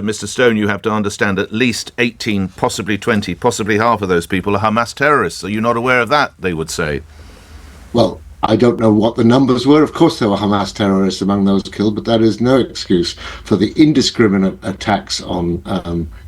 Mr. Stone, you have to understand at least 18, possibly 20, possibly half of those people are Hamas terrorists. Are you not aware of that, they would say? Well, I don't know what the numbers were. Of course, there were Hamas terrorists among those killed, but that is no excuse for the indiscriminate attacks on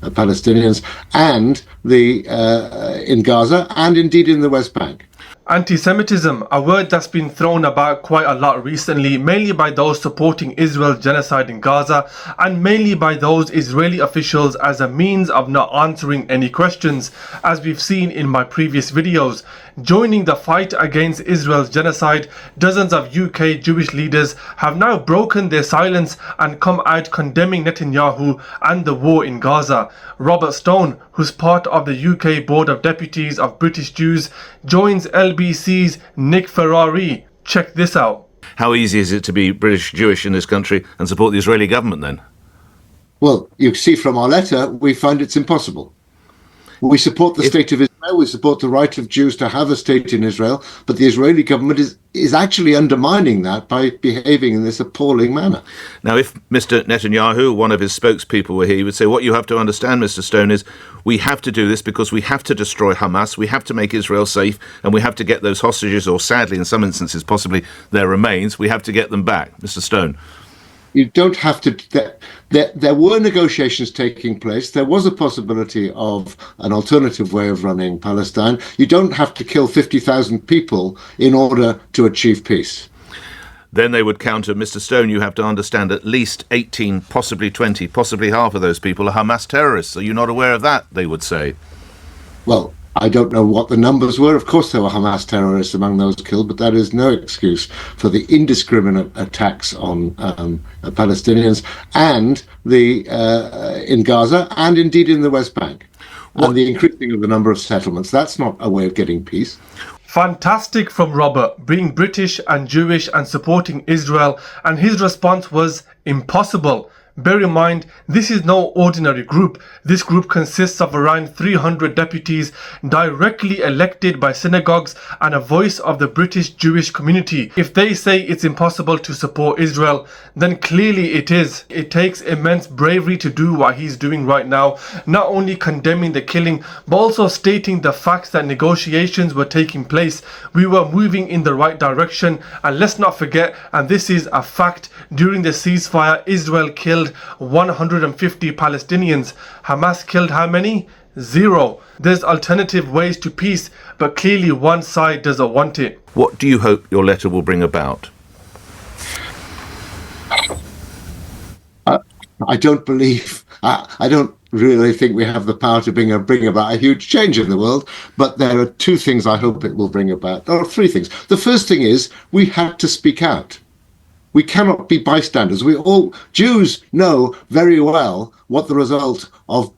Palestinians and in Gaza and indeed in the West Bank. Anti-Semitism, a word that's been thrown about quite a lot recently, mainly by those supporting Israel's genocide in Gaza and mainly by those Israeli officials as a means of not answering any questions, as we've seen in my previous videos. Joining the fight against Israel's genocide, dozens of UK Jewish leaders have now broken their silence and come out condemning Netanyahu and the war in Gaza. Robert Stone, who's part of the UK Board of Deputies of British Jews, joins LBC's Nick Ferrari. Check this out. How easy is it to be British Jewish in this country and support the Israeli government then? Well, you see from our letter, we find it's impossible. We support the state of Israel, we support the right of Jews to have a state in Israel, but the Israeli government is actually undermining that by behaving in this appalling manner. Now, if Mr. Netanyahu, one of his spokespeople, were here, he would say, what you have to understand, Mr. Stone, is we have to do this because we have to destroy Hamas, we have to make Israel safe, and we have to get those hostages, or sadly, in some instances, possibly their remains, we have to get them back. Mr. Stone. You don't have to. There were negotiations taking place. There was a possibility of an alternative way of running Palestine. You don't have to kill 50,000 people in order to achieve peace. Then they would counter, Mr. Stone, you have to understand at least 18, possibly 20, possibly half of those people are Hamas terrorists. Are you not aware of that, they would say? Well, I don't know what the numbers were. Of course, there were Hamas terrorists among those killed, but that is no excuse for the indiscriminate attacks on Palestinians and in Gaza and indeed in the West Bank. And the increasing of the number of settlements. That's not a way of getting peace. Fantastic from Robert, being British and Jewish and supporting Israel, and his response was impossible. Bear in mind, this is no ordinary group. This group consists of around 300 deputies directly elected by synagogues and a voice of the British Jewish community. If they say it's impossible to support Israel, then clearly it is. It takes immense bravery to do what he's doing right now, not only condemning the killing, but also stating the facts that negotiations were taking place. We were moving in the right direction, and let's not forget, and this is a fact, during the ceasefire, Israel killed 150 Palestinians. Hamas killed how many? 0. There's alternative ways to peace, but clearly one side doesn't want it. What do you hope your letter will bring about? I don't really think we have the power to bring about a huge change in the world, but there are two things I hope it will bring about, or three things. The first thing is we have to speak out. We cannot be bystanders. Jews know very well what the result of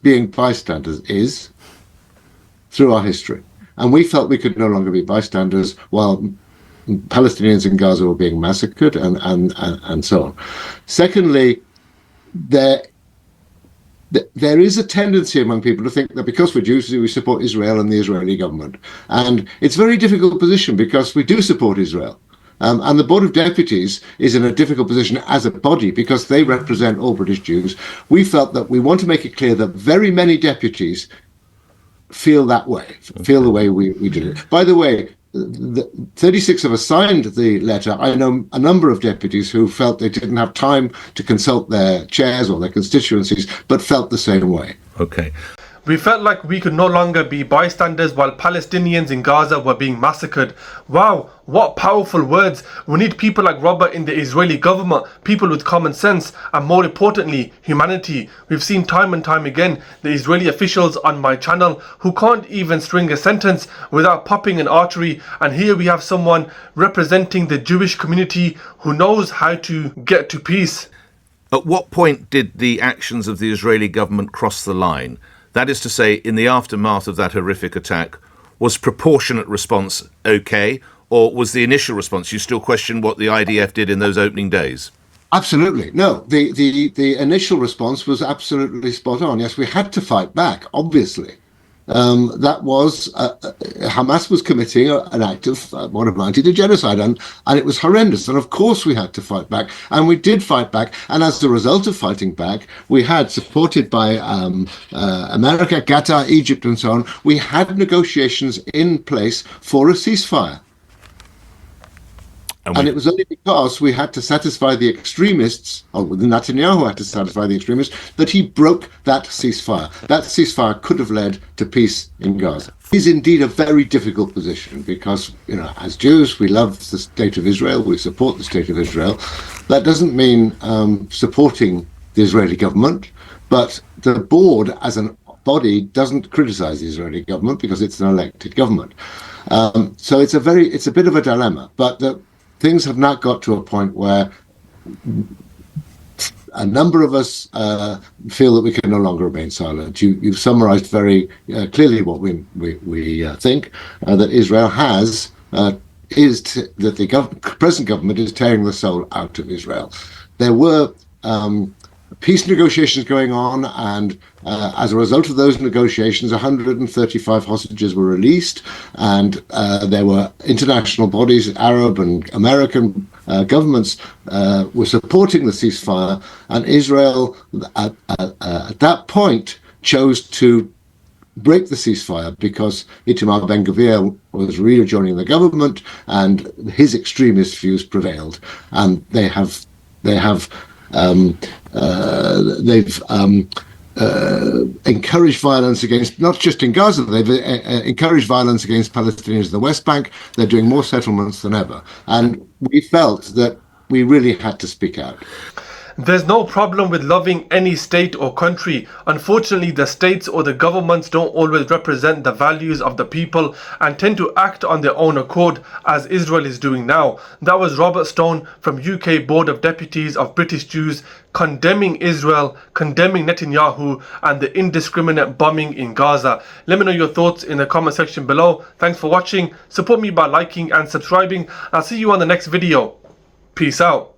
being bystanders is through our history. And we felt we could no longer be bystanders while Palestinians in Gaza were being massacred and so on. Secondly, there is a tendency among people to think that because we're Jews, we support Israel and the Israeli government. And it's a very difficult position because we do support Israel. And the Board of Deputies is in a difficult position as a body because they represent all British Jews. We felt that we want to make it clear that very many deputies feel that way, feel the way we did it. By the way, 36 of us signed the letter. I know a number of deputies who felt they didn't have time to consult their chairs or their constituencies, but felt the same way. Okay. We felt like we could no longer be bystanders while Palestinians in Gaza were being massacred. Wow, what powerful words. We need people like Robert in the Israeli government, people with common sense, and more importantly, humanity. We've seen time and time again the Israeli officials on my channel who can't even string a sentence without popping an artery, and here we have someone representing the Jewish community who knows how to get to peace. At what point did the actions of the Israeli government cross the line? That is to say, in the aftermath of that horrific attack, was proportionate response okay, or was the initial response, you still question what the IDF did in those opening days? Absolutely. No, the initial response was absolutely spot on. Yes, we had to fight back, obviously. that was Hamas was committing an act of what amounted to genocide, and it was horrendous. And of course, we had to fight back, and we did fight back. And as a result of fighting back, we had, supported by America, Qatar, Egypt, and so on, we had negotiations in place for a ceasefire. And it was only because we had to satisfy the extremists, or Netanyahu had to satisfy the extremists, that he broke that ceasefire. That ceasefire could have led to peace in Gaza. It is indeed a very difficult position because, as Jews, we love the state of Israel, we support the state of Israel. That doesn't mean supporting the Israeli government, but the board as a body doesn't criticize the Israeli government because it's an elected government. So it's a bit of a dilemma, but things have not got to a point where a number of us feel that we can no longer remain silent. You've summarized very clearly what we think, that Israel has, that the present government is tearing the soul out of Israel. There were peace negotiations going on, and as a result of those negotiations, 135 hostages were released, and there were international bodies, Arab and American governments were supporting the ceasefire, and Israel at that point chose to break the ceasefire because Itamar Ben-Gvir was rejoining the government, and his extremist views prevailed, and they've encouraged violence against, not just in Gaza, they've encouraged violence against Palestinians in the West Bank. They're doing more settlements than ever. And we felt that we really had to speak out. There's no problem with loving any state or country. Unfortunately, the states or the governments don't always represent the values of the people and tend to act on their own accord, as Israel is doing now. That was Robert Stone from UK Board of Deputies of British Jews, condemning Israel, condemning Netanyahu and the indiscriminate bombing in Gaza. Let me know your thoughts in the comment section below. Thanks for watching. Support me by liking and subscribing. I'll see you on the next video. Peace out.